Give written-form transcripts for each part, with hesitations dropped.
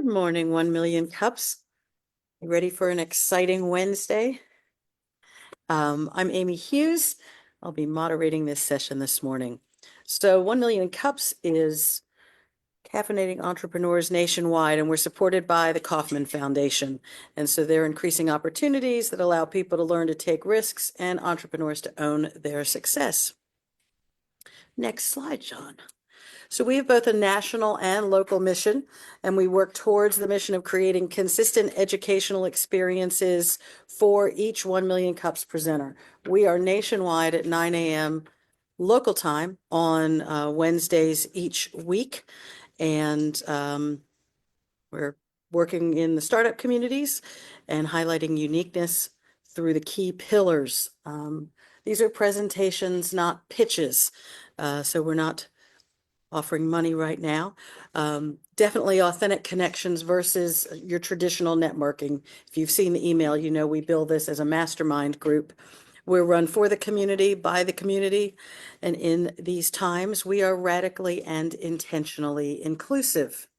Good morning, 1 Million Cups. You ready for an exciting Wednesday? I'm Amy Hughes. I'll be moderating this session this morning. So 1 Million Cups is caffeinating entrepreneurs nationwide, and we're supported by the Kauffman Foundation. And so they're increasing opportunities that allow people to learn to take risks and entrepreneurs to own their success. Next slide, John. So we have both a national and local mission, and we work towards the mission of creating consistent educational experiences for each 1 Million Cups presenter. We are nationwide at 9 a.m. local time on Wednesdays each week, and we're working in the startup communities and highlighting uniqueness through the key pillars. These are presentations, not pitches, so we're not offering money right now. Definitely authentic connections versus your traditional networking. If you've seen the email, you know we build this as a mastermind group. We're run for the community, by the community, and in these times, we are radically and intentionally inclusive.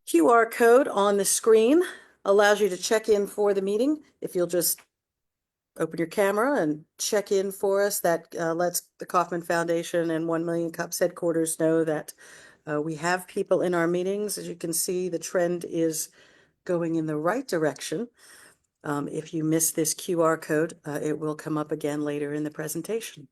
QR code on the screen allows you to check in for the meeting. If you'll just open your camera and check in for us, that lets the Kauffman Foundation and 1 Million Cups headquarters know that we have people in our meetings. As you can see, the trend is going in the right direction. If you miss this QR code, it will come up again later in the presentation.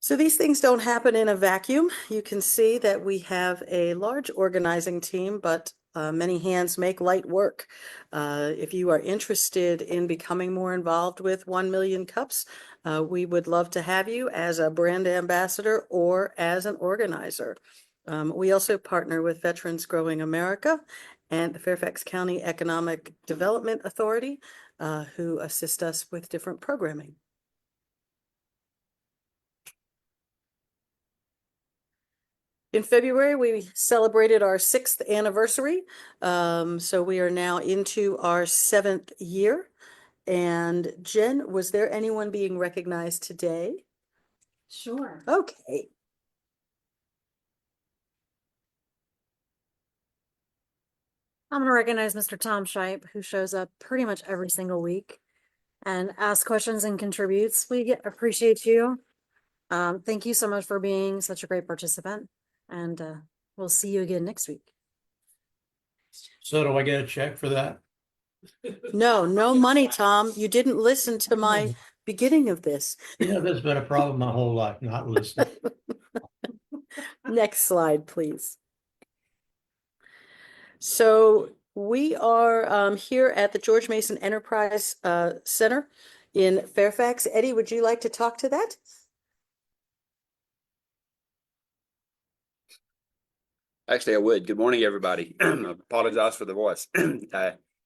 So these things don't happen in a vacuum. You can see that we have a large organizing team, but many hands make light work. If you are interested in becoming more involved with 1 Million Cups, we would love to have you as a brand ambassador or as an organizer. We also partner with Veterans Growing America and the Fairfax County Economic Development Authority, who assist us with different programming. In February, we celebrated our 6th anniversary. So we are now into our 7th year. And Jen, was there anyone being recognized today? Sure. Okay. I'm going to recognize Mr. Tom Shipe, who shows up pretty much every single week and asks questions and contributes. We appreciate you. Thank you so much for being such a great participant. And we'll see you again next week. So do I get a check for that? No money, Tom. You didn't listen to my beginning of this. You know, there's been a problem my whole life, not listening. Next slide, please. So we are here at the George Mason Enterprise Center in Fairfax. Eddie, would you like to talk to that? Actually, I would. Good morning, everybody. I apologize for the voice.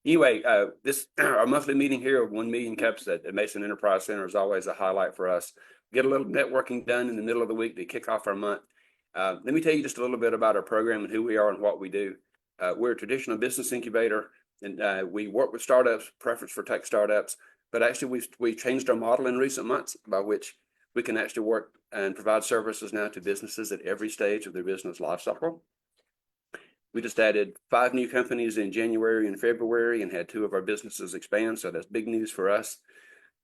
Anyway, this our monthly meeting here of 1 Million Cups at Mason Enterprise Center is always a highlight for us. Get a little networking done in the middle of the week to kick off our month. Let me tell you just a little bit about our program and who we are and what we do. We're a traditional business incubator, and we work with startups, preference for tech startups. But actually, we've changed our model in recent months, by which we can actually work and provide services now to businesses at every stage of their business life cycle. We just added 5 new companies in January and February and had 2 of our businesses expand. So that's big news for us.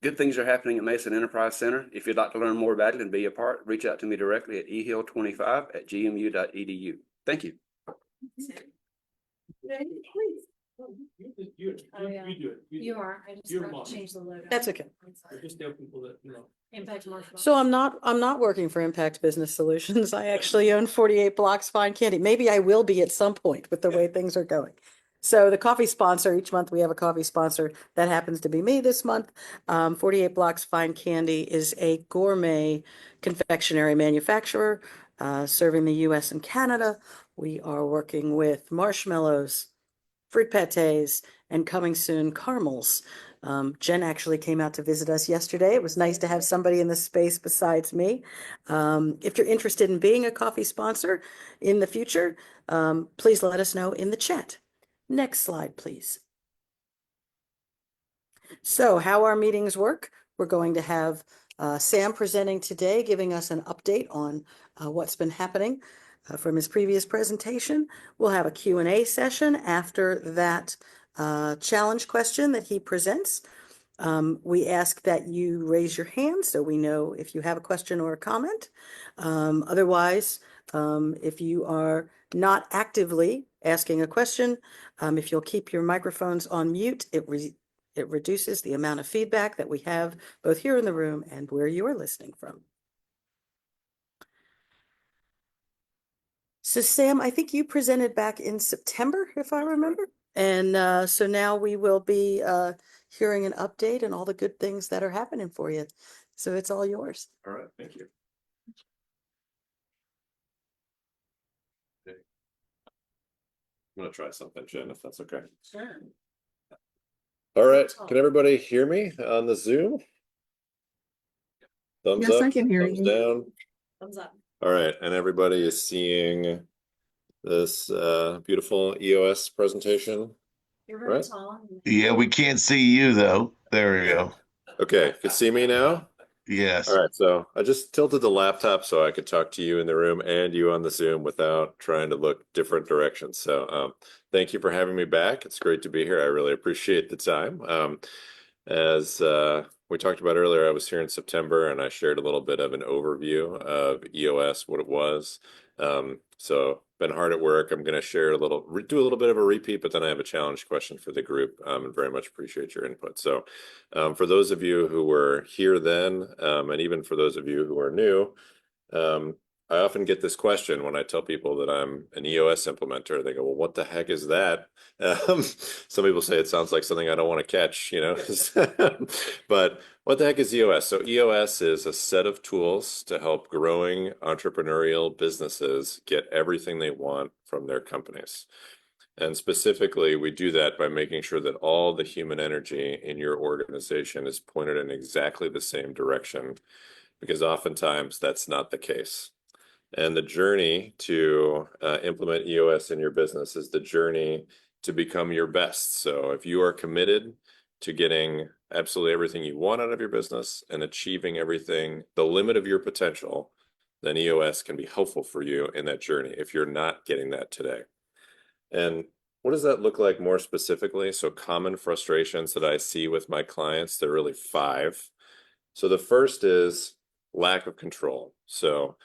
Good things are happening at Mason Enterprise Center. If you'd like to learn more about it and be a part, reach out to me directly at ehill25@gmu.edu. Thank you. You do it. You are. I just forgot to change the logo. That's okay. Just tell people that, you know. Impact Marshall. So I'm not working for Impact Business Solutions. I actually own 48 Blocks Fine Candy. Maybe I will be at some point with the way things are going. So the coffee sponsor, each month we have a coffee sponsor. That happens to be me this month. 48 Blocks Fine Candy is a gourmet confectionery manufacturer serving the US and Canada. We are working with marshmallows, fruit pates, and coming soon caramels. Jen actually came out to visit us yesterday. It was nice to have somebody in the space besides me. If you're interested in being a coffee sponsor in the future, please let us know in the chat. Next slide, please. So how our meetings work, we're going to have Sam presenting today, giving us an update on what's been happening from his previous presentation. We'll have a Q&A session after that challenge question that he presents. We ask that you raise your hand so we know if you have a question or a comment. Otherwise, if you are not actively asking a question, if you'll keep your microphones on mute, it reduces the amount of feedback that we have both here in the room and where you are listening from. So Sam, I think you presented back in September, if I remember. And so now we will be hearing an update and all the good things that are happening for you. So it's all yours. All right, thank you. I'm gonna try something, Jen, if that's okay. Sure. All right, can everybody hear me on the Zoom? Thumbs Yes, up, I can hear thumbs you. down. Thumbs up. All right, and everybody is seeing this beautiful EOS presentation. You're very Right. tall. Yeah, we can't see you though. There we go. Okay, can see me now? Yes. All right, so I just tilted the laptop so I could talk to you in the room and you on the Zoom without trying to look different directions. So thank you for having me back. It's great to be here. I really appreciate the time. As we talked about earlier, I was here in September and I shared a little bit of an overview of EOS, what it was. So been hard at work. I'm going to share do a little bit of a repeat, but then I have a challenge question for the group and very much appreciate your input. So for those of you who were here then, and even for those of you who are new, I often get this question when I tell people that I'm an EOS implementer. They go, well, what the heck is that? Some people say it sounds like something I don't want to catch, you know, but what the heck is EOS? So EOS is a set of tools to help growing entrepreneurial businesses get everything they want from their companies. And specifically, we do that by making sure that all the human energy in your organization is pointed in exactly the same direction, because oftentimes that's not the case. And the journey to implement EOS in your business is the journey to become your best. So if you are committed to getting absolutely everything you want out of your business and achieving everything, the limit of your potential, then EOS can be helpful for you in that journey if you're not getting that today. And what does that look like more specifically? So common frustrations that I see with my clients, there are really 5. So the first is lack of control. So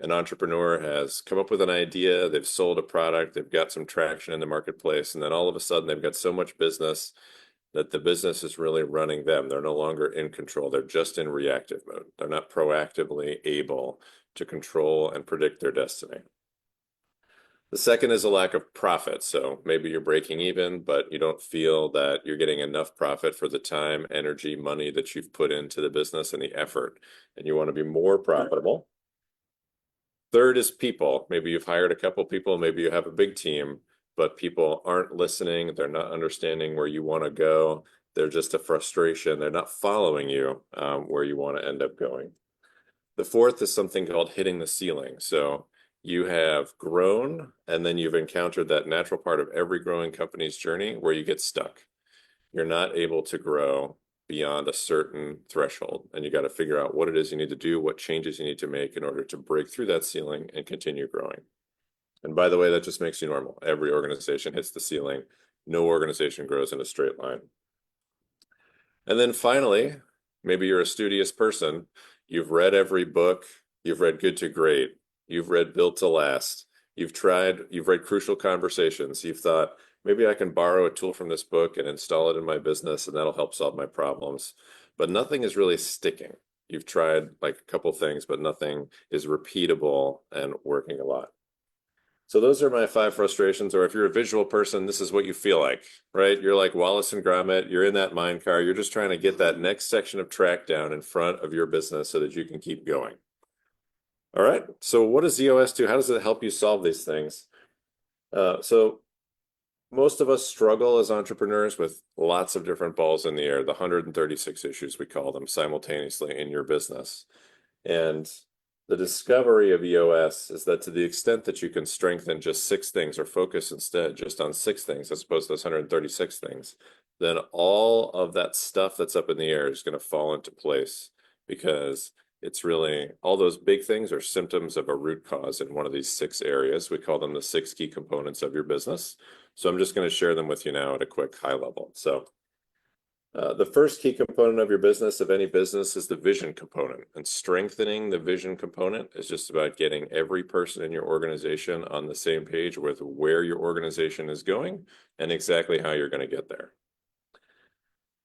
an entrepreneur has come up with an idea, they've sold a product, they've got some traction in the marketplace, and then all of a sudden they've got so much business that the business is really running them. They're no longer in control. They're just in reactive mode. They're not proactively able to control and predict their destiny. The second is a lack of profit. So maybe you're breaking even, but you don't feel that you're getting enough profit for the time, energy, money that you've put into the business and the effort, and you want to be more profitable. Third is people. Maybe you've hired a couple people, maybe you have a big team, but people aren't listening. They're not understanding where you want to go. They're just a frustration. They're not following you where you want to end up going. The fourth is something called hitting the ceiling. So you have grown, and then you've encountered that natural part of every growing company's journey where you get stuck. You're not able to grow beyond a certain threshold, and you got to figure out what it is you need to do, what changes you need to make in order to break through that ceiling and continue growing. And by the way, that just makes you normal. Every organization hits the ceiling. No organization grows in a straight line. And then finally, maybe you're a studious person. You've read every book. You've read Good to Great. You've read Built to Last. You've read Crucial Conversations. You've thought, maybe I can borrow a tool from this book and install it in my business, and that'll help solve my problems. But nothing is really sticking. You've tried like a couple things, but nothing is repeatable and working a lot. So those are my 5 frustrations. Or if you're a visual person, this is what you feel like, right? You're like Wallace and Gromit. You're in that mine car. You're just trying to get that next section of track down in front of your business so that you can keep going. All right. So what does EOS do? How does it help you solve these things? So most of us struggle as entrepreneurs with lots of different balls in the air, the 136 issues we call them simultaneously in your business. And the discovery of EOS is that to the extent that you can strengthen just 6 things or focus instead just on 6 things as opposed to those 136 things, then all of that stuff that's up in the air is going to fall into place because it's really all those big things are symptoms of a root cause in one of these 6 areas. We call them the 6 key components of your business. So I'm just going to share them with you now at a quick high level. So the first key component of your business, of any business, is the vision component. And strengthening the vision component is just about getting every person in your organization on the same page with where your organization is going and exactly how you're going to get there.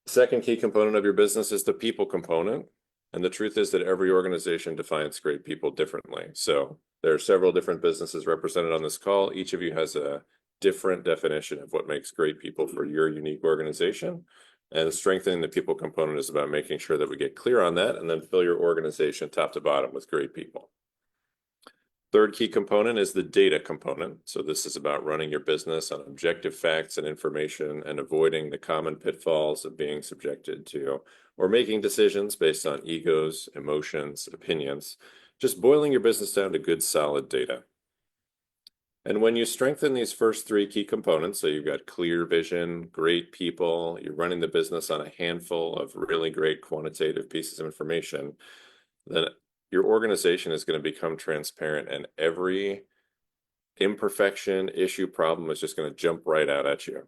Second key component of your business is the people component. And the truth is that every organization defines great people differently. So there are several different businesses represented on this call. Each of you has a different definition of what makes great people for your unique organization. And strengthening the people component is about making sure that we get clear on that and then fill your organization top to bottom with great people. Third key component is the data component. So this is about running your business on objective facts and information and avoiding the common pitfalls of being subjected to or making decisions based on egos, emotions, opinions, just boiling your business down to good, solid data. And when you strengthen these first 3 key components, so you've got clear vision, great people, you're running the business on a handful of really great quantitative pieces of information, then your organization is going to become transparent, and every imperfection, issue, problem is just going to jump right out at you.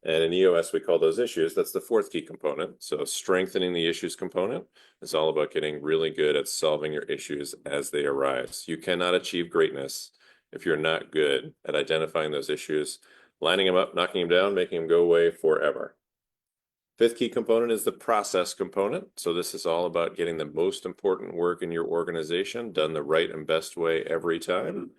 And in EOS, we call those issues. That's the 4th key component. So strengthening the issues component is all about getting really good at solving your issues as they arise. You cannot achieve greatness if you're not good at identifying those issues, lining them up, knocking them down, making them go away forever. 5th key component is the process component. So this is all about getting the most important work in your organization done the right and best way every time,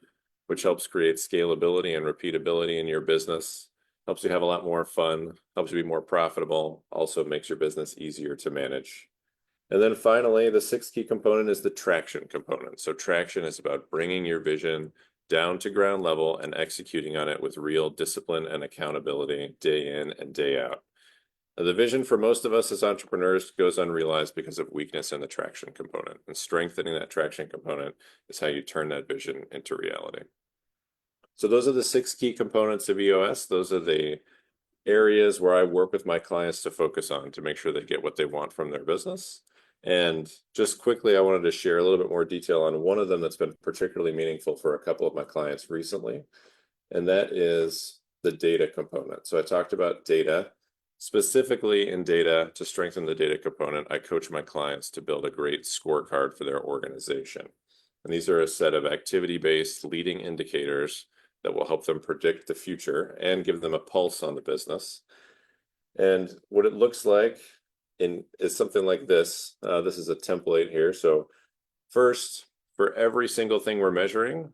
which helps create scalability and repeatability in your business, helps you have a lot more fun, helps you be more profitable, also makes your business easier to manage. And then finally, the 6th key component is the traction component. So traction is about bringing your vision down to ground level and executing on it with real discipline and accountability day in and day out. The vision for most of us as entrepreneurs goes unrealized because of weakness in the traction component, and strengthening that traction component is how you turn that vision into reality. So those are the 6 key components of EOS. Those are the areas where I work with my clients to focus on to make sure they get what they want from their business. And just quickly, I wanted to share a little bit more detail on one of them that's been particularly meaningful for a couple of my clients recently, and that is the data component. So I talked about data. Specifically in data, to strengthen the data component, I coach my clients to build a great scorecard for their organization. And these are a set of activity-based leading indicators that will help them predict the future and give them a pulse on the business. And what it looks like is something like this. This is a template here. So first, for every single thing we're measuring,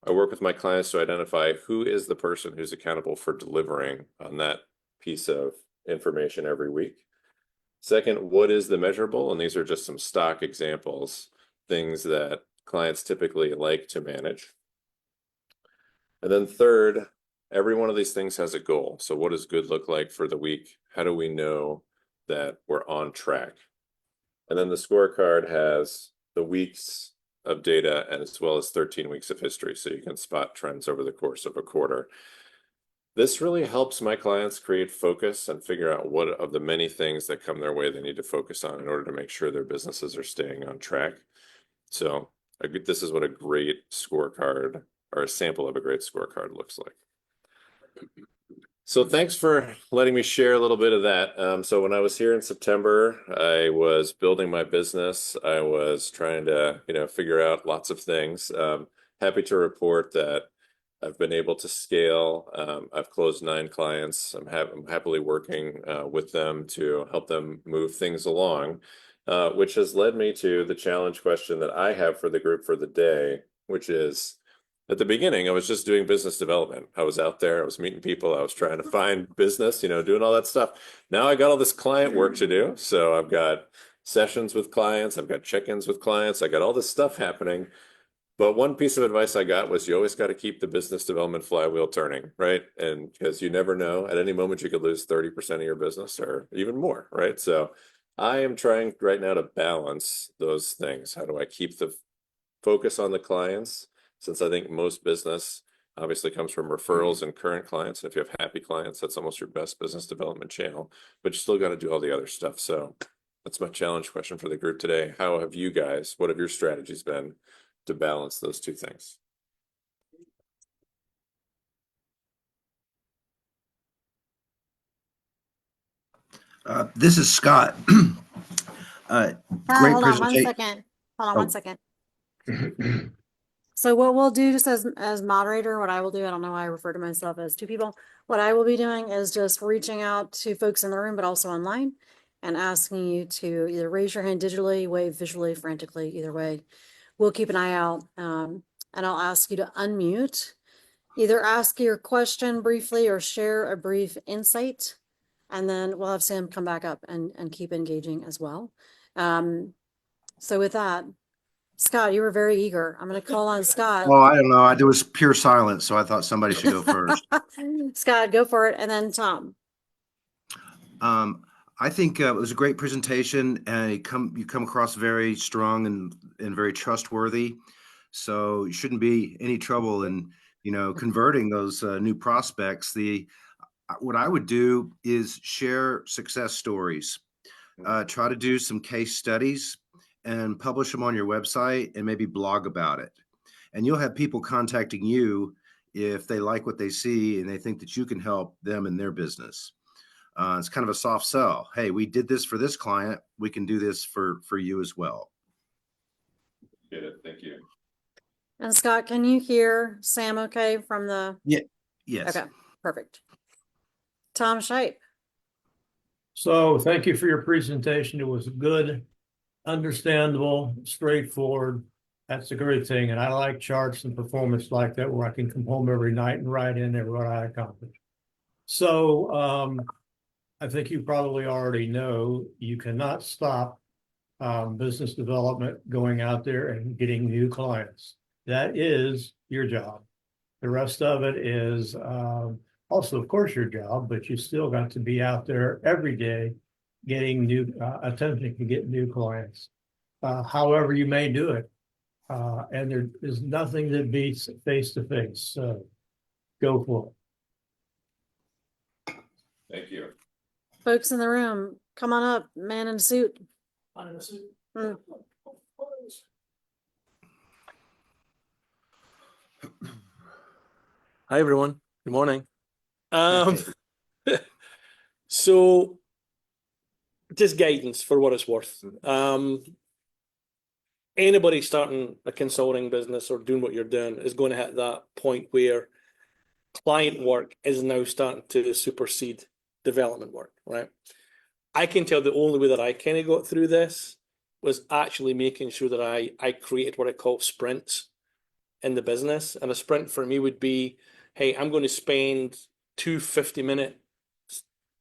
I work with my clients to identify who is the person who's accountable for delivering on that piece of information every week. Second, what is the measurable? And these are just some stock examples, things that clients typically like to manage. And then third, every one of these things has a goal. So what does good look like for the week? How do we know that we're on track? And then the scorecard has the weeks of data and as well as 13 weeks of history, so you can spot trends over the course of a quarter. This really helps my clients create focus and figure out what of the many things that come their way they need to focus on in order to make sure their businesses are staying on track. So this is what a great scorecard, or a sample of a great scorecard, looks like. So thanks for letting me share a little bit of that. So when I was here in September, I was building my business. I was trying to, figure out lots of things. Happy to report that I've been able to scale. I've closed 9 clients. I'm happily working with them to help them move things along, which has led me to the challenge question that I have for the group for the day, which is, at the beginning, I was just doing business development. I was out there, I was meeting people, I was trying to find business, doing all that stuff. Now I got all this client work to do. So I've got sessions with clients, I've got check-ins with clients, I got all this stuff happening. But one piece of advice I got was you always got to keep the business development flywheel turning, right? And because you never know, at any moment you could lose 30% of your business or even more, right? So I am trying right now to balance those things. How do I keep the focus on the clients? Since I think most business obviously comes from referrals and current clients. And if you have happy clients, that's almost your best business development channel, but you still got to do all the other stuff. So That's my challenge question for the group today. How have you guys, what have your strategies been to balance those two things? This is Scott. Great Hold on one presentation. second. Hold on one Oh. second. So what we'll do just as moderator, what I will do, I don't know why I refer to myself as two people. What I will be doing is just reaching out to folks in the room, but also online, and asking you to either raise your hand digitally, wave visually, frantically, either way. We'll keep an eye out, and I'll ask you to unmute. Either ask your question briefly or share a brief insight, and then we'll have Sam come back up and keep engaging as well. So with that, Scott, you were very eager. I'm going to call on Scott. Oh, I don't know. There was pure silence, so I thought somebody should go first. Scott, go for it, and then Tom. I think it was a great presentation, and you come across very strong and very trustworthy. So you shouldn't be any trouble in converting those new prospects. What I would do is share success stories. Try to do some case studies and publish them on your website and maybe blog about it. And you'll have people contacting you if they like what they see and they think that you can help them in their business. It's kind of a soft sell. Hey, we did this for this client. We can do this for you as well. Get it. Thank you. And Scott, can you hear Sam okay from the? Yes. Okay, perfect. Tom Shipe. So thank you for your presentation. It was good, understandable, straightforward. That's a great thing. And I like charts and performance like that where I can come home every night and write in there what I accomplished. So I think you probably already know you cannot stop business development going out there and getting new clients. That is your job. The rest of it is also, of course, your job, but you still got to be out there every day getting new, attempting to get new clients, however you may do it. And there is nothing that beats face-to-face. So go for it. Thank you. Folks in the room, come on up, man in a suit. Mm. Hi everyone. Good morning. So just guidance for what it's worth. Anybody starting a consulting business or doing what you're doing is going to hit that point where client work is now starting to supersede development work, right? I can tell the only way that I kind of got through this was actually making sure that I created what I call sprints in the business. And a sprint for me would be, hey, I'm going to spend 2 50-minute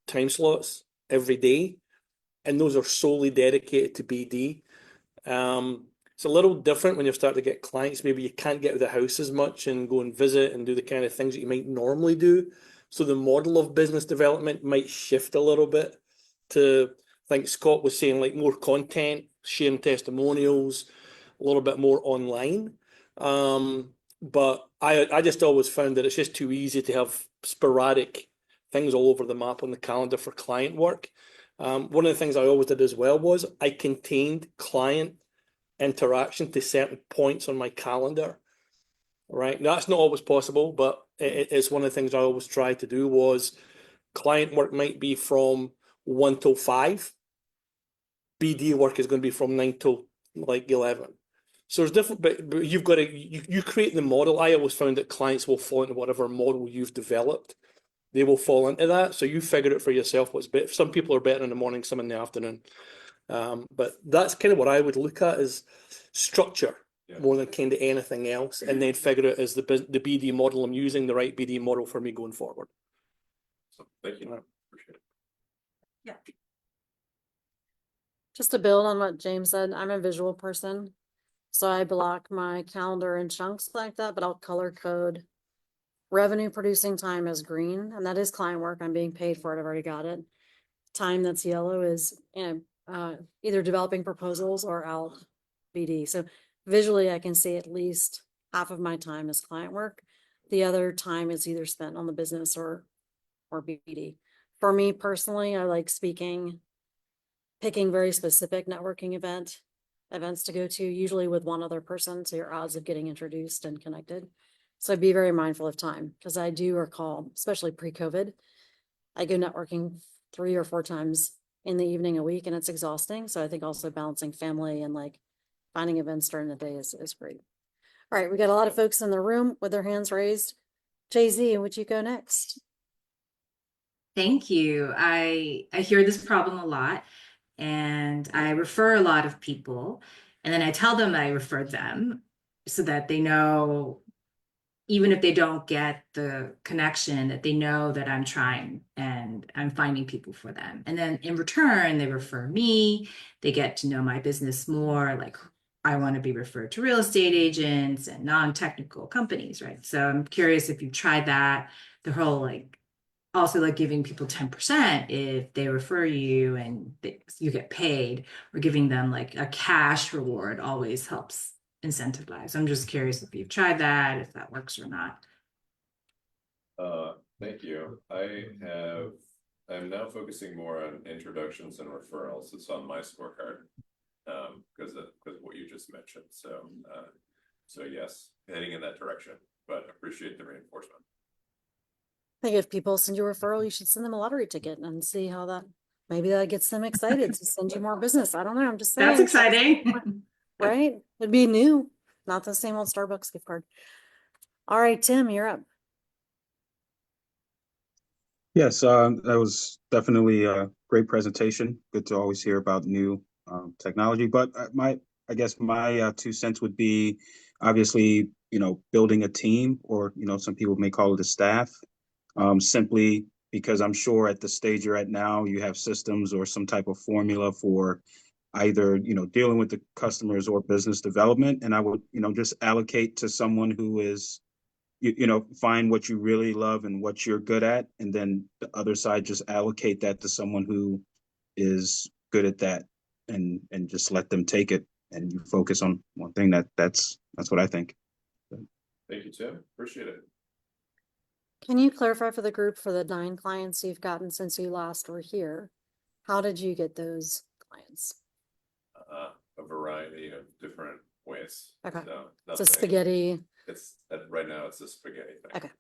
time slots every day. And those are solely dedicated to BD. It's a little different when you start to get clients. Maybe you can't get out of the house as much and go and visit and do the kind of things that you might normally do. So the model of business development might shift a little bit to, I think Scott was saying, like more content, sharing testimonials, a little bit more online. But I just always found that it's just too easy to have sporadic things all over the map on the calendar for client work. One of the things I always did as well was I contained client interaction to certain points on my calendar. Right, now, that's not always possible, but it's one of the things I always tried to do was client work might be from 1 till 5. BD work is going to be from 9 till like 11. So there's different, but you've got to, you create the model. I always found that clients will fall into whatever model you've developed. They will fall into that. So you figure it for yourself what's better. Some people are better in the morning, some in the afternoon. But that's kind of what I would look at is structure more than kind of anything else. And then figure it as the BD model I'm using, the right BD model for me going forward. So thank you. Appreciate it. Yeah. Just to build on what James said, I'm a visual person. So I block my calendar in chunks like that, but I'll color code revenue producing time as green. And that is client work. I'm being paid for it. I've already got it. Time that's yellow is, either developing proposals or out BD. So visually, I can see at least half of my time is client work. The other time is either spent on the business or BD. For me personally, I like speaking picking very specific networking events to go to, usually with one other person, so your odds of getting introduced and connected. So be very mindful of time, because I do recall, especially pre-COVID, I go networking 3 or 4 times in the evening a week, and it's exhausting. So I think also balancing family and like finding events during the day is great. All right, we got a lot of folks in the room with their hands raised. Jay-Z, would you go next? Thank you. I hear this problem a lot, and I refer a lot of people, and then I tell them that I referred them so that they know, even if they don't get the connection, that they know that I'm trying and I'm finding people for them. And then in return, they refer me, they get to know my business more. Like, I want to be referred to real estate agents and non-technical companies, right? So I'm curious if you've tried that, the whole like, also like giving people 10% if they refer you and you get paid, or giving them like a cash reward always helps incentivize. I'm just curious if you've tried that, if that works or not. Thank you. I'm now focusing more on introductions and referrals. It's on my scorecard. Because of what you just mentioned. So yes, heading in that direction, but appreciate the reinforcement. I think if people send you a referral, you should send them a lottery ticket and see how that, maybe that gets them excited to send you more business. I don't know. I'm just saying. That's exciting. Right? It'd be new, not the same old Starbucks gift card. All right, Tim, you're up. Yes, that was definitely a great presentation. Good to always hear about new technology. But I guess my 2 cents would be, obviously, building a team, or some people may call it a staff. Simply because I'm sure at the stage you're at now, you have systems or some type of formula for either dealing with the customers or business development. And I would just allocate to someone who is find what you really love and what you're good at, and then the other side, just allocate that to someone who is good at that, and just let them take it, and you focus on one thing. That's what I think. Thank you, Tim. Appreciate it. Can you clarify for the group, for the 9 clients you've gotten since you last were here, how did you get those clients? A variety of different ways. Okay. So It's a spaghetti. It's right now it's a spaghetti thing. Okay.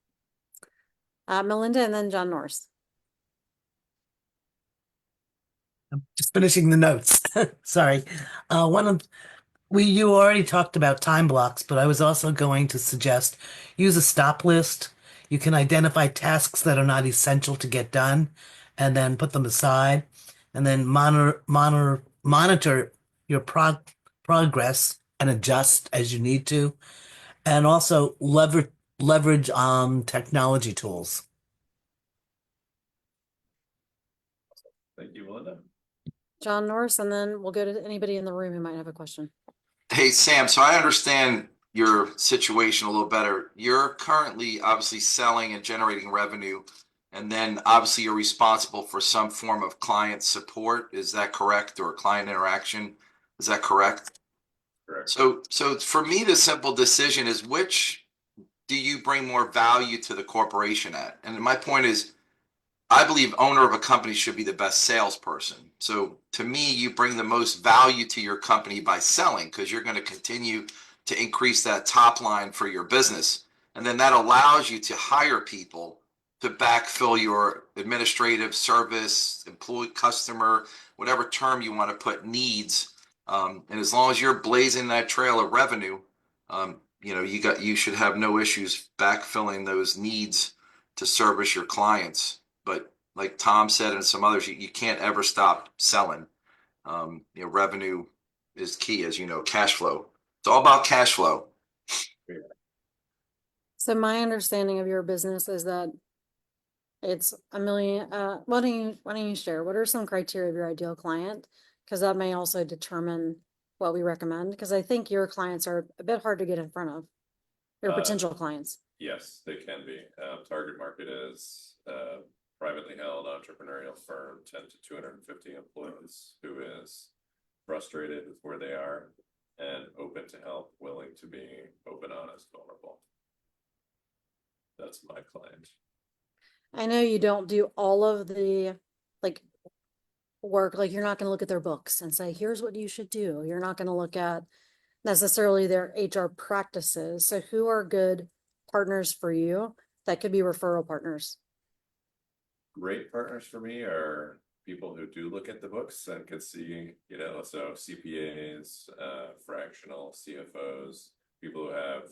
Melinda, and then John Norris. I'm just finishing the notes. Sorry. You already talked about time blocks, but I was also going to suggest use a stop list. You can identify tasks that are not essential to get done, and then put them aside, and then monitor your progress and adjust as you need to, and also leverage technology tools. Thank you, Melinda. John Norris, and then we'll go to anybody in the room who might have a question. Hey, Sam, so I understand your situation a little better. You're currently obviously selling and generating revenue, and then obviously you're responsible for some form of client support. Is that correct? Or client interaction? Is that correct? Correct. So for me, the simple decision is, which do you bring more value to the corporation at? And my point is, I believe owner of a company should be the best salesperson. So to me, you bring the most value to your company by selling, because you're going to continue to increase that top line for your business. And then that allows you to hire people to backfill your administrative service, employee, customer, whatever term you want to put, needs. And as long as you're blazing that trail of revenue, you should have no issues backfilling those needs to service your clients. But like Tom said, and some others, you can't ever stop selling. Revenue is key, as you know, cash flow. It's all about cash flow. So my understanding of your business is that it's $1 million. Why don't you share? What are some criteria of your ideal client? Because that may also determine what we recommend. Because I think your clients are a bit hard to get in front of, your potential clients. Yes, they can be. Target market is privately held entrepreneurial firm, 10 to 250 employees, who is frustrated with where they are and open to help, willing to be open, honest, vulnerable. That's my client. I know you don't do all of the, like, work, like you're not going to look at their books and say, here's what you should do. You're not going to look at necessarily their HR practices. So who are good partners for you that could be referral partners? Great partners for me are people who do look at the books and can see, so CPAs, fractional CFOs, people who have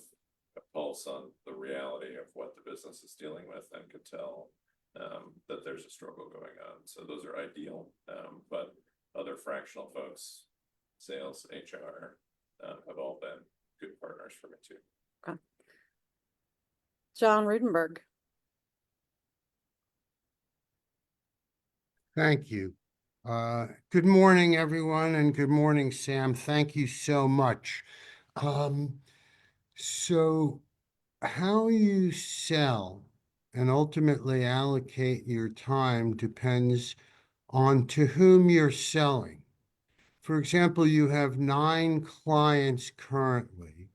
a pulse on the reality of what the business is dealing with and can tell that there's a struggle going on. So those are ideal. But other fractional folks, sales, HR, have all been good partners for me too. Okay. John Rudenberg. Thank you. Good morning, everyone, and good morning, Sam. Thank you so much. So how you sell and ultimately allocate your time depends on to whom you're selling. For example, you have 9 clients currently.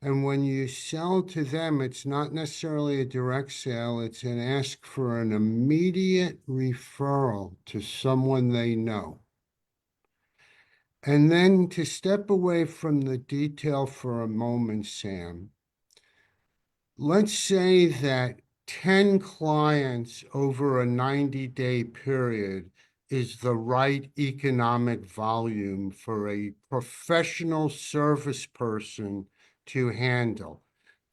And when you sell to them, it's not necessarily a direct sale, it's an ask for an immediate referral to someone they know. And then to step away from the detail for a moment, Sam, let's say that 10 clients over a 90-day period is the right economic volume for a professional service person to handle,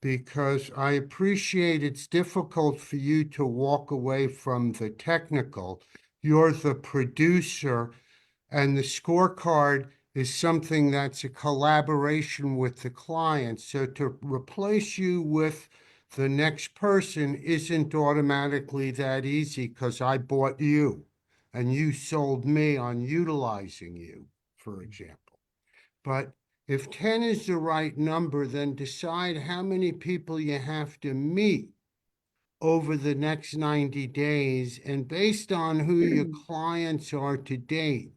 because I appreciate it's difficult for you to walk away from the technical. You're the producer, and the scorecard is something that's a collaboration with the client. So to replace you with the next person isn't automatically that easy, because I bought you and you sold me on utilizing you, for example. But if 10 is the right number, then decide how many people you have to meet over the next 90 days. And based on who your clients are to date,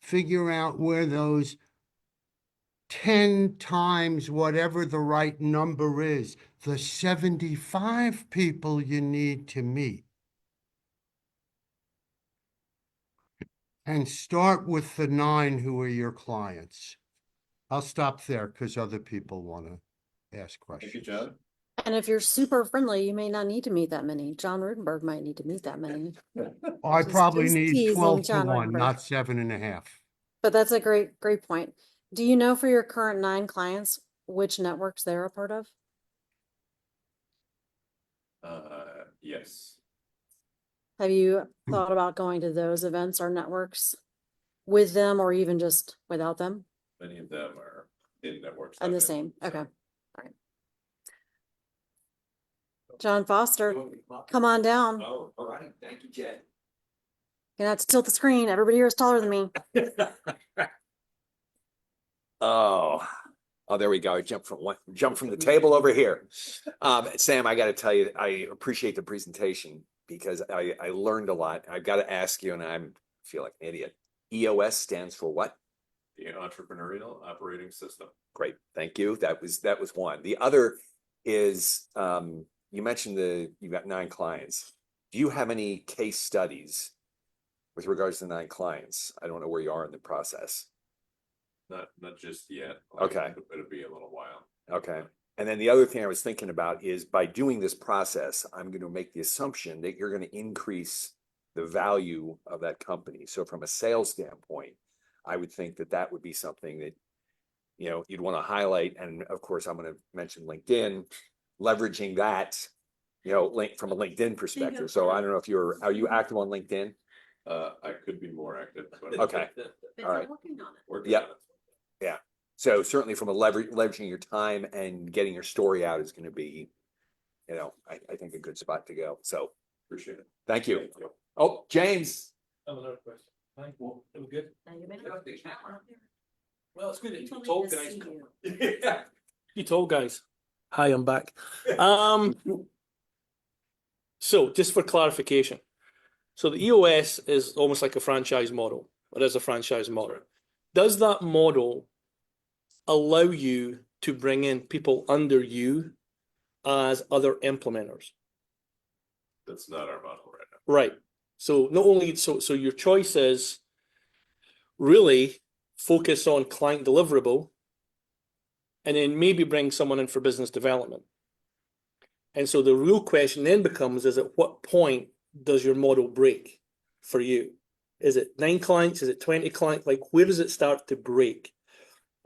figure out where those 10 times whatever the right number is, the 75 people you need to meet. And start with the 9 who are your clients. I'll stop there because other people want to ask questions. Thank you, John. And if you're super friendly, you may not need to meet that many. John Rudenberg might need to meet that many. I probably just need teasing 12 to John 1, Rudenberg. not 7.5. But that's a great point. Do you know for your current 9 clients, which networks they're a part of? Yes. Have you thought about going to those events or networks with them or even just without them? Many of them are in networks. And the same. Okay. All right. John Foster, come on down. Oh, all right. Thank you, Jed. You're gonna have to tilt the screen. Everybody here is taller than me. Oh, there we go. I jumped from the table over here. Sam, I got to tell you, I appreciate the presentation because I learned a lot. I've got to ask you, and I feel like an idiot. EOS stands for what? The Entrepreneurial Operating System. Great, thank you. That was one. The other is you mentioned you've got 9 clients. Do you have any case studies with regards to 9 clients? I don't know where you are in the process. Not just yet. Okay. It'll be a little while. Okay. And then the other thing I was thinking about is by doing this process, I'm going to make the assumption that you're going to increase the value of that company. So from a sales standpoint, I would think that would be something that, you'd want to highlight. And of course, I'm going to mention LinkedIn, leveraging that, from a LinkedIn perspective. So I don't know are you active on LinkedIn? I could be more active. But Okay. All right. Working Yeah. on it. Yeah. So certainly from a leveraging your time and getting your story out is going to be, I think a good spot to go. So Appreciate it. thank you. Oh, James. I have another question. Hi, well, it was good. Well, Well, it's good. You You told me told to guys. see You told guys. Hi, I'm back. So just for clarification, so the EOS is almost like a franchise model. It is a franchise model. Does that model allow you to bring in people under you as other implementers? That's not our model right now. Right. So not only so your choice is really focus on client deliverable, and then maybe bring someone in for business development. And so the real question then becomes, is at what point does your model break for you? Is it 9 clients? Is it 20 clients? Like, where does it start to break?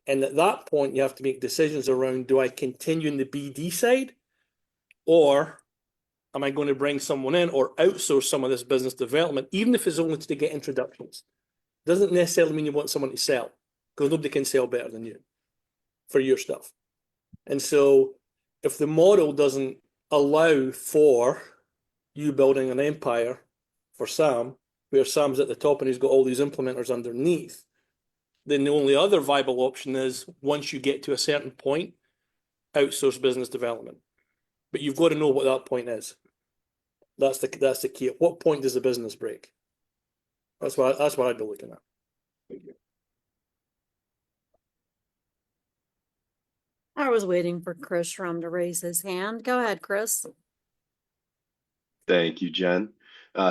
And at that point, you have to make decisions around, do I continue in the BD side, or am I going to bring someone in or outsource some of this business development, even if it's only to get introductions? Doesn't necessarily mean you want someone to sell, because nobody can sell better than you for your stuff. And so if the model doesn't allow for you building an empire for Sam, where Sam's at the top and he's got all these implementers underneath, then the only other viable option is, once you get to a certain point, outsource business development. But you've got to know what that point is. That's the key. At what point does the business break? That's what I'd be looking at. Thank you. I was waiting for Chris Schrum to raise his hand. Go ahead, Chris. Thank you, Jen.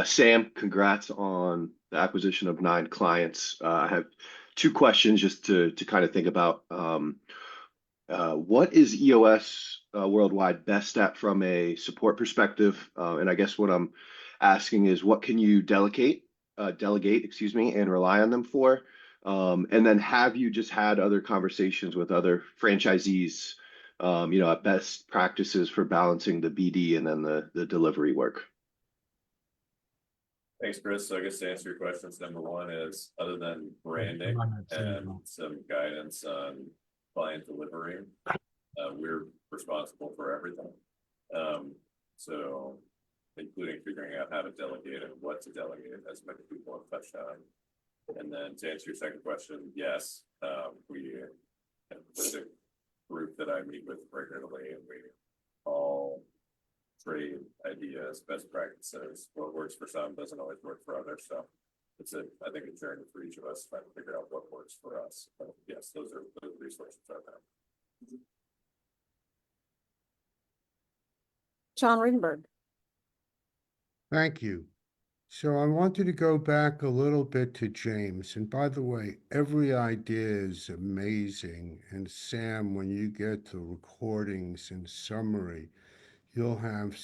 Sam, congrats on the acquisition of 9 clients. I have 2 questions just to kind of think about. What is EOS Worldwide best at from a support perspective? And I guess what I'm asking is, what can you delegate, and rely on them for? And then have you just had other conversations with other franchisees, at best practices for balancing the BD and then the delivery work? Thanks, Chris. So I guess to answer your questions, number one is, other than branding and some guidance on client delivery, we're responsible for everything. So including figuring out how to delegate and what to delegate, as many people have touched on. And then to answer your second question, yes, there's a group that I meet with regularly, and we all trade ideas, best practices. What works for some doesn't always work for others. So it's I think a journey for each of us trying to figure out what works for us. But yes, those resources are there. John Ringberg. Thank you. So I wanted to go back a little bit to James. And by the way, every idea is amazing. And Sam, when you get the recordings and summary, you'll have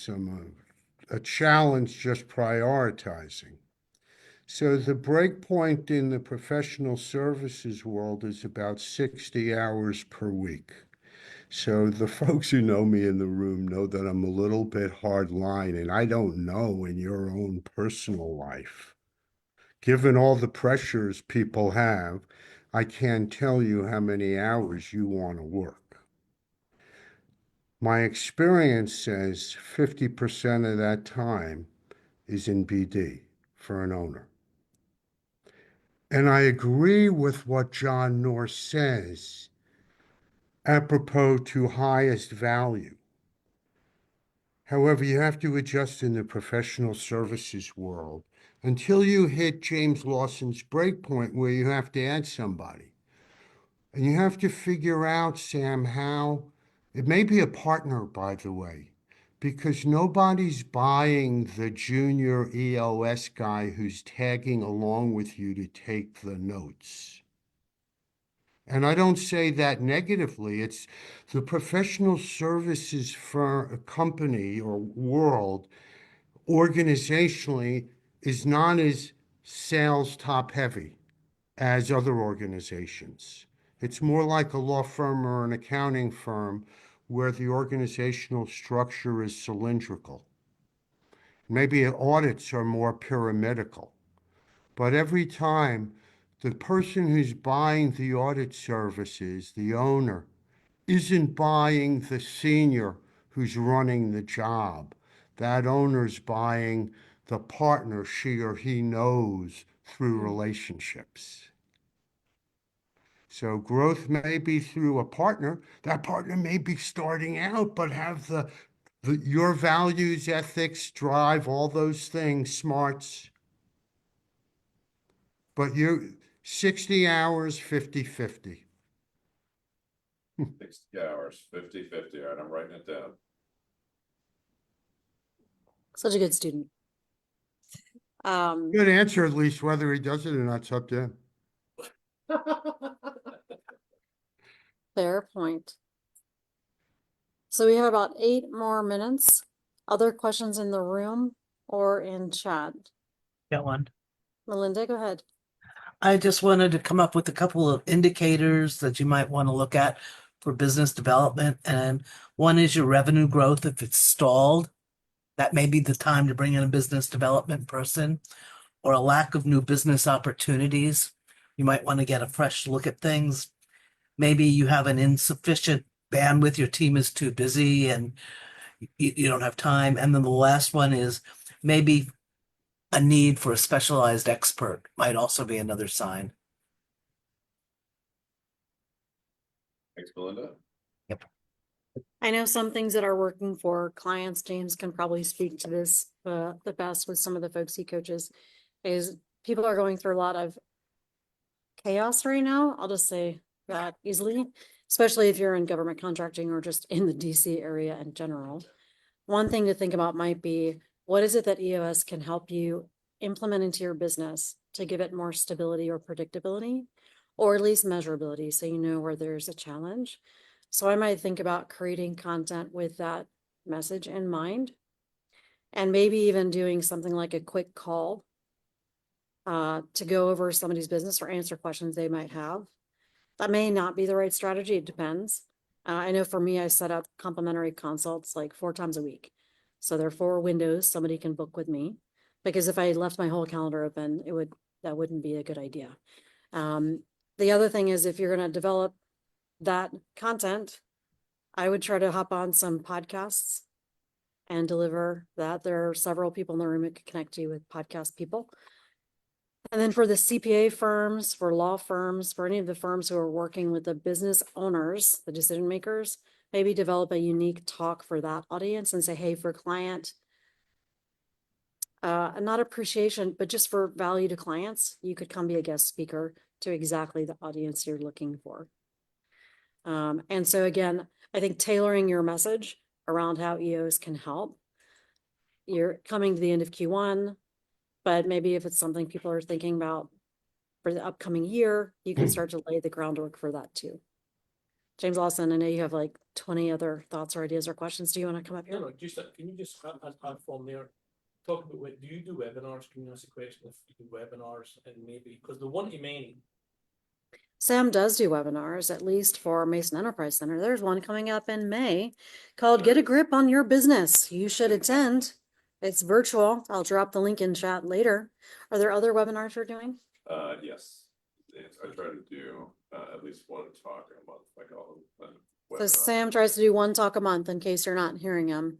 a challenge just prioritizing. So the break point in the professional services world is about 60 hours per week. So the folks who know me in the room know that I'm a little bit hard line, and I don't know in your own personal life. Given all the pressures people have, I can't tell you how many hours you want to work. My experience says 50% of that time is in BD for an owner. And I agree with what John North says apropos to highest value. However, you have to adjust in the professional services world until you hit James Lawson's breakpoint where you have to add somebody. And you have to figure out, Sam, how it may be a partner, by the way, because nobody's buying the junior EOS guy who's tagging along with you to take the notes. And I don't say that negatively. It's the professional services for a company or world organizationally is not as sales top heavy as other organizations. It's more like a law firm or an accounting firm where the organizational structure is cylindrical. Maybe audits are more pyramidal. But every time the person who's buying the audit services, the owner, isn't buying the senior who's running the job. That owner's buying the partner she or he knows through relationships. So growth may be through a partner. That partner may be starting out, but have your values, ethics, drive, all those things, smarts. But you 60 hours, 50-50. 60 hours, 50-50. All right, I'm writing it down. Such a good student. Good answer, at least whether he does it or not, it's up to him. Fair point. So we have about 8 more minutes. Other questions in the room or in chat? Got one. Melinda, go ahead. I just wanted to come up with a couple of indicators that you might want to look at for business development. And one is your revenue growth. If it's stalled, that may be the time to bring in a business development person, or a lack of new business opportunities. You might want to get a fresh look at things. Maybe you have an insufficient bandwidth, your team is too busy and you don't have time. And then the last one is maybe a need for a specialized expert might also be another sign. Thanks, Belinda. I know some things that are working for clients. James can probably speak to this the best with some of the folks he coaches, is people are going through a lot of chaos right now. I'll just say that easily, especially if you're in government contracting or just in the DC area in general. One thing to think about might be, what is it that EOS can help you implement into your business to give it more stability or predictability, or at least measurability, so you know where there's a challenge. So I might think about creating content with that message in mind, and maybe even doing something like a quick call to go over somebody's business or answer questions they might have. That may not be the right strategy. It depends. I know for me, I set up complimentary consults like 4 times a week. So there are 4 windows somebody can book with me, because if I left my whole calendar open, that wouldn't be a good idea. The other thing is, if you're going to develop that content, I would try to hop on some podcasts and deliver that. There are several people in the room that could connect you with podcast people. And then for the CPA firms, for law firms, for any of the firms who are working with the business owners, the decision makers, maybe develop a unique talk for that audience and say, hey, for client, not appreciation, but just for value to clients, you could come be a guest speaker to exactly the audience you're looking for. And so again, I think tailoring your message around how EOS can help. You're coming to the end of Q1, but maybe if it's something people are thinking about for the upcoming year, you can start to lay the groundwork for that too. James Lawson, I know you have like 20 other thoughts or ideas or questions. Do you want to come up here? No, just can you just add from there? Talk about what do you do webinars? Can you ask a question if you do webinars, and maybe because the one remaining. Sam does do webinars, at least for Mason Enterprise Center. There's one coming up in May called Get a Grip on Your Business. You should attend. It's virtual. I'll drop the link in chat later. Are there other webinars you're doing? Yes. I try to do at least one talk a month, like all of them. So Sam tries to do 1 talk a month, in case you're not hearing him.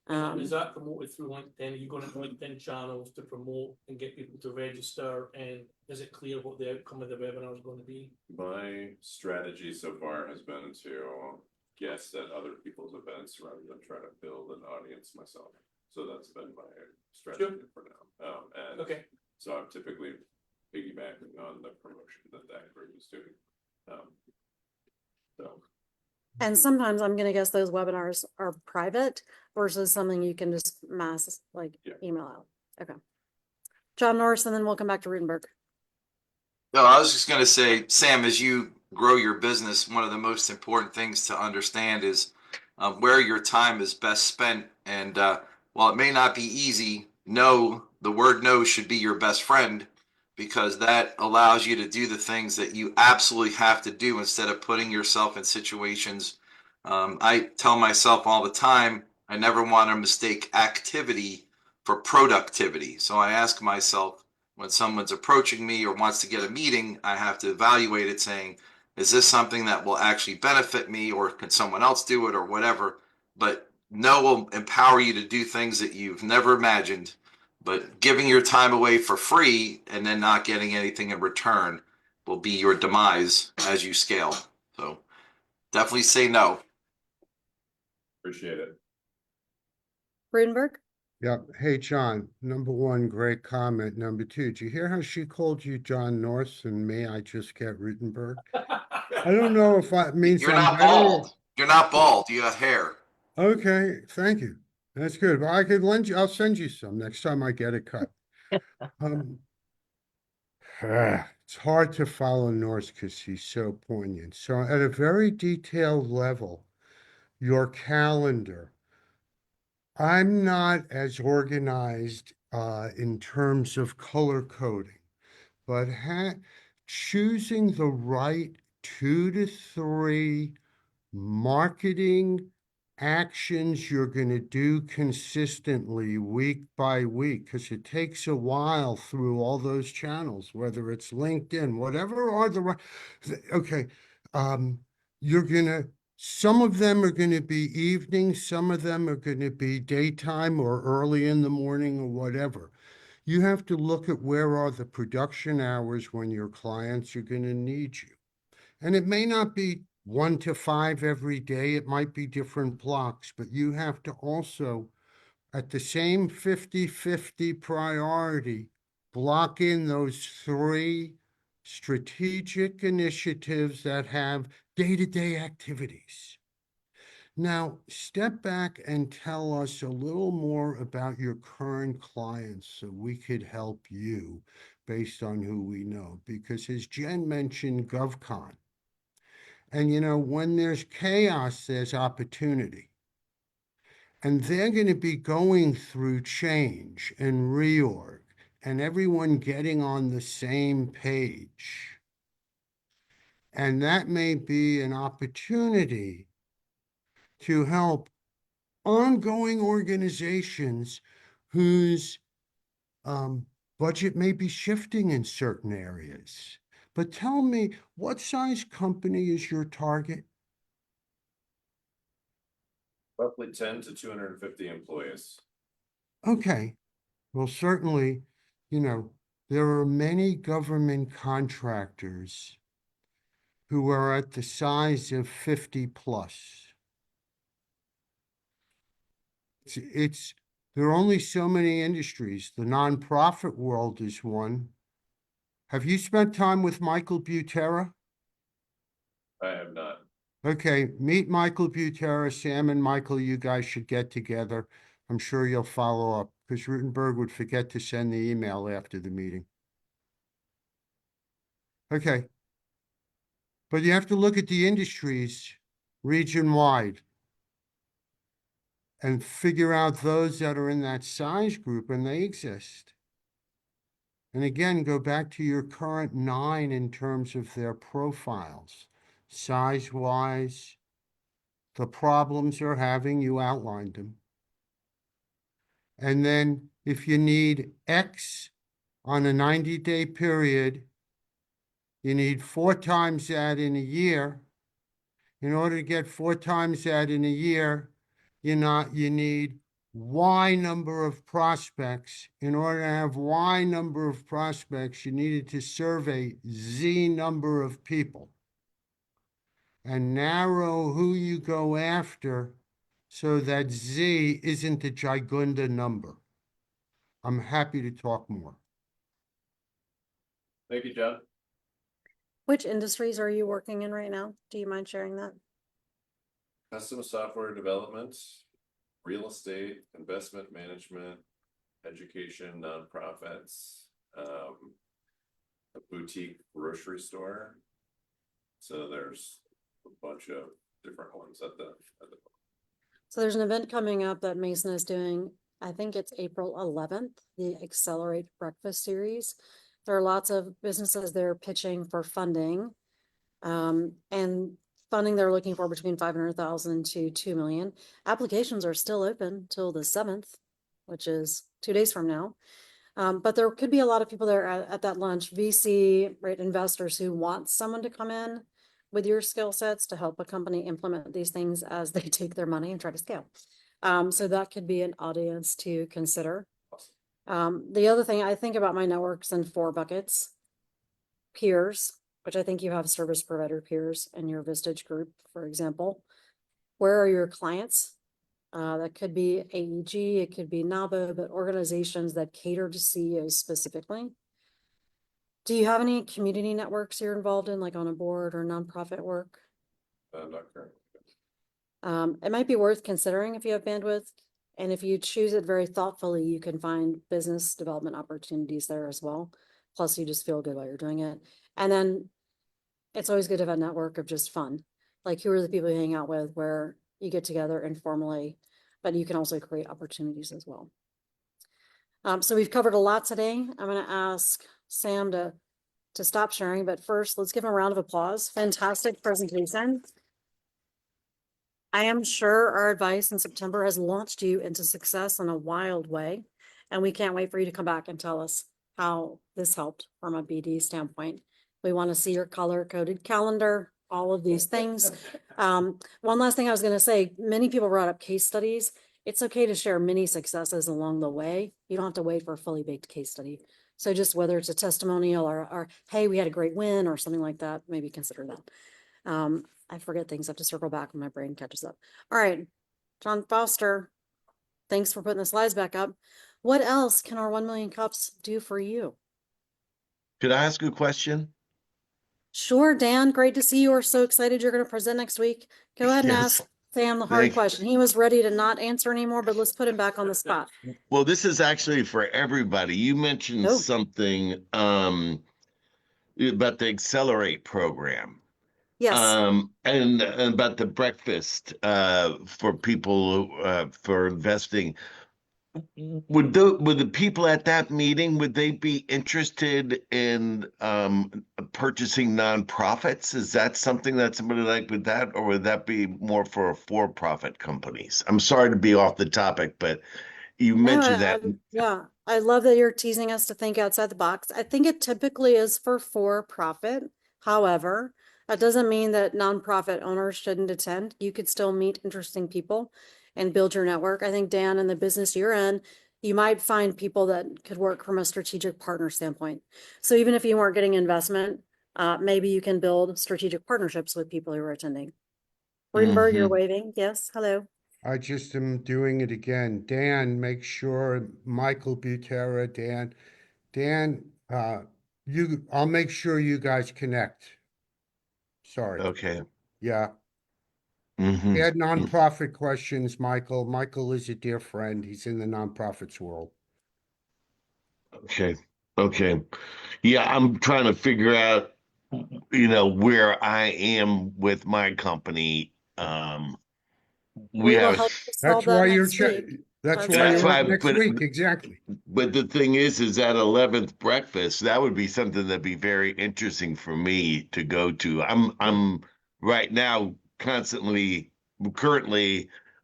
Is that promoted through LinkedIn? Are you going to LinkedIn channels to promote and get people to register? And is it clear what the outcome of the webinar is going to be? My strategy so far has been to guest at other people's events rather than try to build an audience myself. So that's been my strategy for now. And okay. So I'm typically piggybacking on the promotion that group is doing. And sometimes I'm going to guess those webinars are private versus something you can just mass email out. Okay. John Norris, and then we'll come back to Rutenberg. No, I was just going to say, Sam, as you grow your business, one of the most important things to understand is where your time is best spent. And while it may not be easy, the word no should be your best friend, because that allows you to do the things that you absolutely have to do instead of putting yourself in situations. I tell myself all the time, I never want to mistake activity for productivity. So I ask myself, when someone's approaching me or wants to get a meeting, I have to evaluate it saying, is this something that will actually benefit me, or can someone else do it, or whatever? But no will empower you to do things that you've never imagined. But giving your time away for free and then not getting anything in return will be your demise as you scale. So definitely say no. Appreciate it. Rutenberg? Yep. Hey, John, number 1, great comment. Number 2, did you hear how she called you John Norse and me? I just get Rutenberg. I don't know if that means You're I'm not better. bald. You're not bald. You have hair. Okay, thank you. That's good. Well, I could lend you, I'll send you some next time I get it cut. It's It's hard to follow Norse because he's so poignant. So at a very detailed level, your calendar. I'm not as organized in terms of color coding, but choosing the right 2 to 3 marketing actions you're going to do consistently week by week, because it takes a while through all those channels, whether it's LinkedIn, whatever are the right. Okay, you're gonna. Some of them are going to be evening, some of them are going to be daytime or early in the morning or whatever. You have to look at where are the production hours when your clients are going to need you. And it may not be 1 to 5 every day, it might be different blocks, but you have to also, at the same 50-50 priority, block in those 3 strategic initiatives that have day-to-day activities. Now, step back and tell us a little more about your current clients so we could help you based on who we know. Because as Jen mentioned, GovCon. And when there's chaos, there's opportunity. And they're going to be going through change and reorg and everyone getting on the same page. And that may be an opportunity to help ongoing organizations whose budget may be shifting in certain areas. But tell me, what size company is your target? Roughly 10 to 250 employees. Okay, well, certainly, there are many government contractors who are at the size of 50 plus. There are only so many industries. The nonprofit world is one. Have you spent time with Michael Butera? I have not. Okay, meet Michael Butera. Sam and Michael, you guys should get together. I'm sure you'll follow up because Rutenberg would forget to send the email after the meeting. Okay. But you have to look at the industries region-wide and figure out those that are in that size group, and they exist. And again, go back to your current 9 in terms of their profiles. Size-wise, the problems they're having, you outlined them. And then if you need X on a 90-day period, you need 4 times that in a year. In order to get 4 times that in a year, you need Y number of prospects. In order to have Y number of prospects, you needed to survey Z number of people and narrow who you go after so that Z isn't a gigunda number. I'm happy to talk more. Thank you, John. Which industries are you working in right now? Do you mind sharing that? Custom software development, real estate, investment management, education, nonprofits, a boutique grocery store. So there's a bunch of different ones at the. So there's an event coming up that Mason is doing. I think it's April 11th, the Accelerate Breakfast Series. There are lots of businesses there pitching for funding. And funding they're looking for between 500,000 to 2 million. Applications are still open till the 7th, which is 2 days from now. But there could be a lot of people there at that lunch, VC, right, investors who want someone to come in with your skill sets to help a company implement these things as they take their money and try to scale. So that could be an audience to consider. The other thing, I think about my networks in 4 buckets. Peers, which I think you have service provider peers in your Vistage group, for example. Where are your clients? That could be AEG, it could be NABO, but organizations that cater to CEOs specifically. Do you have any community networks you're involved in, like on a board or nonprofit work? Not currently. It might be worth considering if you have bandwidth. And if you choose it very thoughtfully, you can find business development opportunities there as well. Plus, you just feel good while you're doing it. And then it's always good to have a network of just fun. Like, who are the people you hang out with, where you get together informally, but you can also create opportunities as well. So we've covered a lot today. I'm going to ask Sam to stop sharing, but first let's give him a round of applause. Fantastic presentation. I am sure our advice in September has launched you into success in a wild way, and we can't wait for you to come back and tell us how this helped from a BD standpoint. We want to see your color-coded calendar, all of these things. One last thing I was going to say, many people brought up case studies. It's okay to share mini successes along the way. You don't have to wait for a fully baked case study. So just whether it's a testimonial or hey, we had a great win or something like that, maybe consider that. I forget things. I have to circle back when my brain catches up. All right, John Foster, thanks for putting the slides back up. What else can our 1 Million Cups do for you? Could I ask a question? Sure, Dan. Great to see you. We're so excited you're going to present next week. Go ahead and Yes. ask Sam the hard Thank- question. He was ready to not answer anymore, but let's put him back on the spot. Well, this is actually for everybody. You mentioned Oh. something about the Accelerate program. Yes. And about the breakfast for people for investing. Would the people at that meeting, would they be interested in purchasing nonprofits? Is that something that somebody like with that, or would that be more for-profit companies? I'm sorry to be off the topic, but you mentioned that. Yeah, I love that you're teasing us to think outside the box. I think it typically is for profit. However, that doesn't mean that nonprofit owners shouldn't attend. You could still meet interesting people and build your network. I think, Dan, in the business you're in, you might find people that could work from a strategic partner standpoint. So even if you weren't getting investment, maybe you can build strategic partnerships with people who are attending. Rudenberg, you're waving. Yes, hello. I just am doing it again. Dan, make sure Michael Butera, Dan, I'll make sure you guys connect. Sorry. Okay. Yeah. Mm-hmm. He had nonprofit questions, Michael. Michael is a dear friend. He's in the nonprofits world. Okay. Okay. Yeah, I'm trying to figure out, where I am with my company. We will have. help you That's solve that why you're next week. that's why That's you're why, next but, week. Exactly. but the thing is that 11th breakfast, that would be something that'd be very interesting for me to go to. I'm right now currently,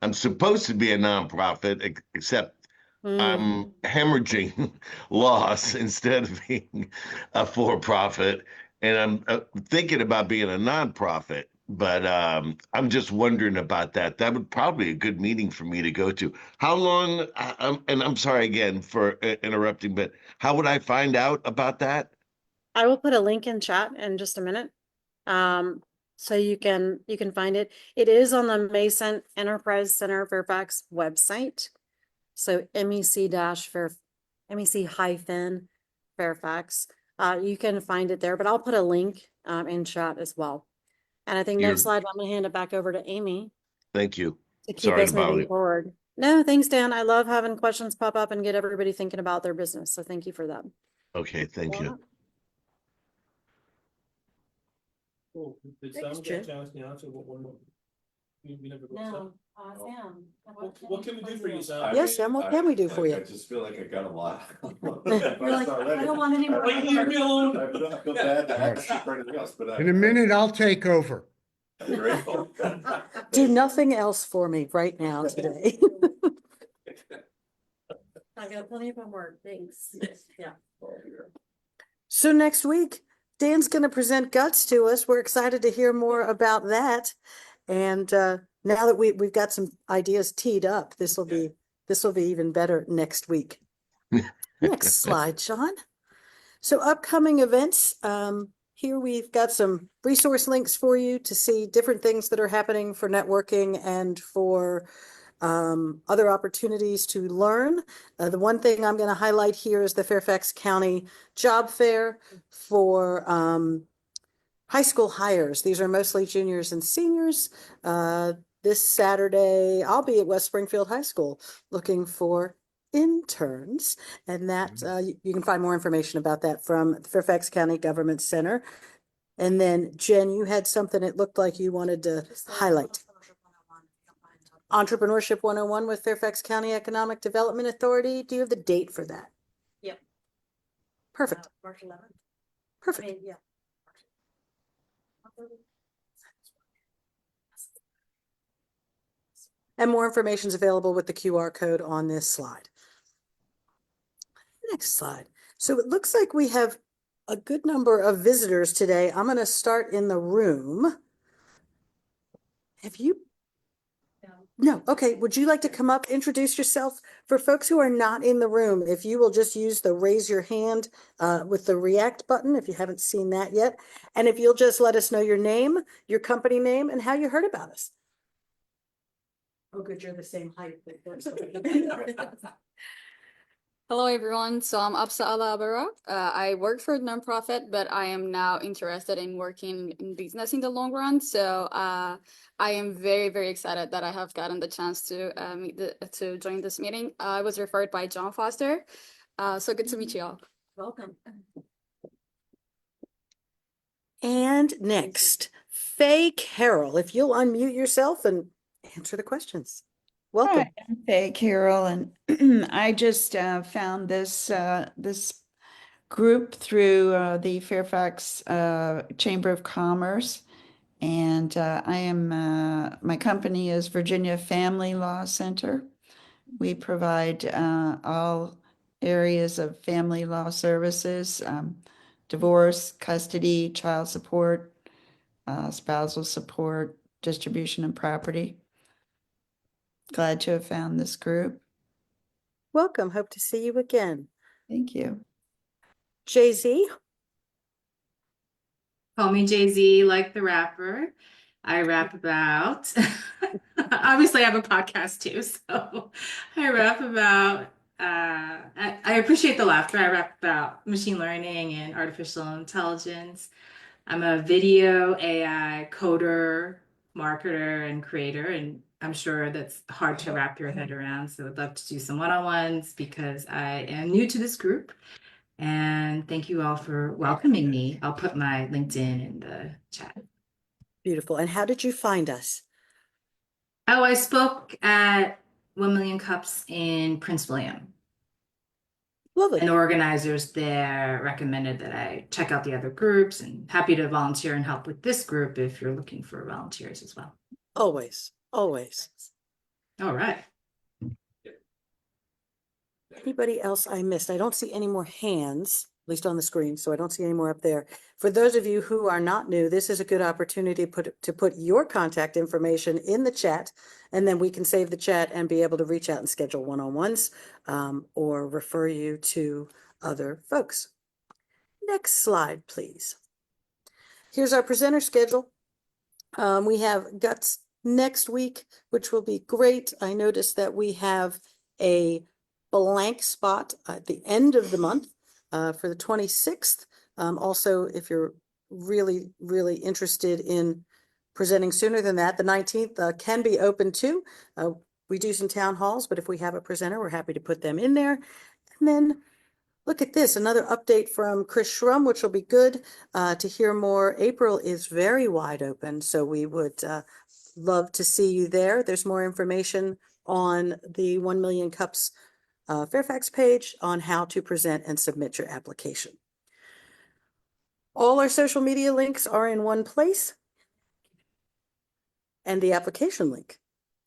I'm supposed to be a nonprofit, except I'm hemorrhaging loss instead of being a for-profit, and I'm thinking about being a nonprofit. But I'm just wondering about that. That would probably be a good meeting for me to go to. How long? And I'm sorry again for interrupting, but how would I find out about that? I will put a link in chat in just a minute. So you can find it. It is on the Mason Enterprise Center Fairfax website. So MEC-Fairfax. You can find it there, but I'll put a link in chat as well. And I think next slide, I'm gonna hand it back over to Amy Thank you. to keep Sorry us to bother moving you. forward. No, thanks, Dan. I love having questions pop up and get everybody thinking about their business. So thank you for that. Okay, thank you. Oh, did Thanks, Sam get a Jim. chance to answer what one? We never got No, Sam. Sam. What can we do for you, Sam? Yes, Sam, what can we do for you? just feel like I got a lot. You're like, I don't want any more. Leave me alone. I feel bad to ask you for anything else, but In a minute, I'll take over. Grateful. Do nothing else for me right now today. I got plenty of homework. Thanks. Yeah. So next week, Dan's going to present guts to us. We're excited to hear more about that. And now that we've got some ideas teed up, this will be even better next week. Next slide, Sean. So upcoming events. Here we've got some resource links for you to see different things that are happening for networking and for other opportunities to learn. The one thing I'm going to highlight here is the Fairfax County Job Fair for high school hires. These are mostly juniors and seniors. This Saturday, I'll be at West Springfield High School looking for interns, and that you can find more information about that from the Fairfax County Government Center. And then Jen, you had something it looked like you wanted to highlight. Entrepreneurship 101 with Fairfax County Economic Development Authority. Do you have the date for that? Yep. Perfect. March 11th. Perfect. Yeah. And more information is available with the QR code on this slide. Next slide. So it looks like we have a good number of visitors today. I'm going to start in the room. Have you? No. Okay. Would you like to come up, introduce yourself? For folks who are not in the room, if you will just use the raise your hand with the react button, if you haven't seen that yet. And if you'll just let us know your name, your company name, and how you heard about us. Oh, good. You're the same height. Hello everyone, so I'm Absa Alabara. I work for a nonprofit, but I am now interested in working in business in the long run. So I am very, very excited that I have gotten the chance to to join this meeting. I was referred by John Foster. So good to meet you all. Welcome. And next, Faye Carroll, if you'll unmute yourself and answer the questions. Welcome. Hi, I'm Faye Carroll, and I just found this this group through the Fairfax Chamber of Commerce, and I am my company is Virginia Family Law Center. We provide all areas of family law services, divorce, custody, child support, spousal support, distribution of property. Glad to have found this group. Welcome. Hope to see you again. Thank you. Jay-Z. Call me Jay-Z, like the rapper. I rap about, obviously I have a podcast too, so I rap about, I appreciate the laughter. I rap about machine learning and artificial intelligence. I'm a video AI coder, marketer, and creator, and I'm sure that's hard to wrap your head around. So I'd love to do some one-on-ones because I am new to this group. And thank you all for welcoming me. I'll put my LinkedIn in the chat. Beautiful. And how did you find us? Oh, I spoke at 1MillionCups in Prince William. Lovely. And organizers there recommended that I check out the other groups, and happy to volunteer and help with this group if you're looking for volunteers as well. Always, always. All right. Anybody else I missed? I don't see any more hands, at least on the screen, so I don't see any more up there. For those of you who are not new, this is a good opportunity to put your contact information in the chat, and then we can save the chat and be able to reach out and schedule one-on-ones or refer you to other folks. Next slide, please. Here's our presenter schedule. We have Guts next week, which will be great. I noticed that we have a blank spot at the end of the month for the 26th. Also, if you're really, really interested in presenting sooner than that, the 19th can be open too. We do some town halls, but if we have a presenter, we're happy to put them in there. And then look at this, another update from Chris Schrum, which will be good to hear more. April is very wide open, so we would love to see you there. There's more information on the 1MillionCups Fairfax page on how to present and submit your application. All our social media links are in one place, and the application link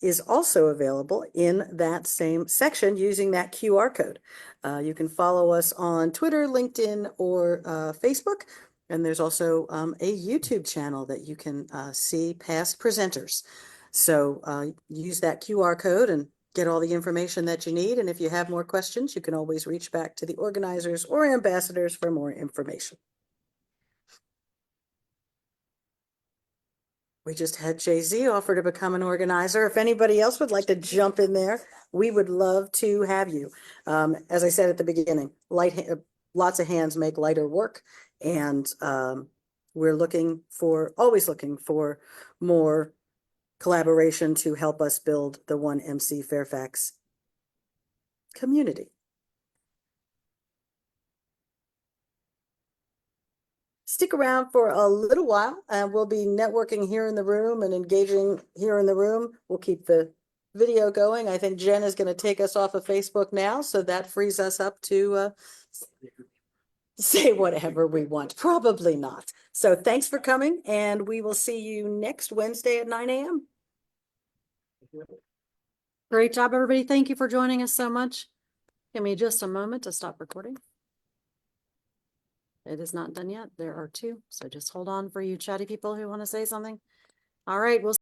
is also available in that same section using that QR code. You can follow us on Twitter, LinkedIn, or Facebook. And there's also a YouTube channel that you can see past presenters. So use that QR code and get all the information that you need. And if you have more questions, you can always reach back to the organizers or ambassadors for more information. We just had Jay-Z offer to become an organizer. If anybody else would like to jump in there, we would love to have you. As I said at the beginning, lots of hands make lighter work. And we're always looking for more collaboration to help us build the 1MC Fairfax community. Stick around for a little while and we'll be networking here in the room and engaging here in the room. We'll keep the video going. I think Jen is going to take us off of Facebook now, so that frees us up to say whatever we want. Probably not. So thanks for coming, and we will see you next Wednesday at 9 a.m. Great job, everybody. Thank you for joining us so much. Give me just a moment to stop recording. It is not done yet. There are two, so just hold on for you chatty people who want to say something. All right, we'll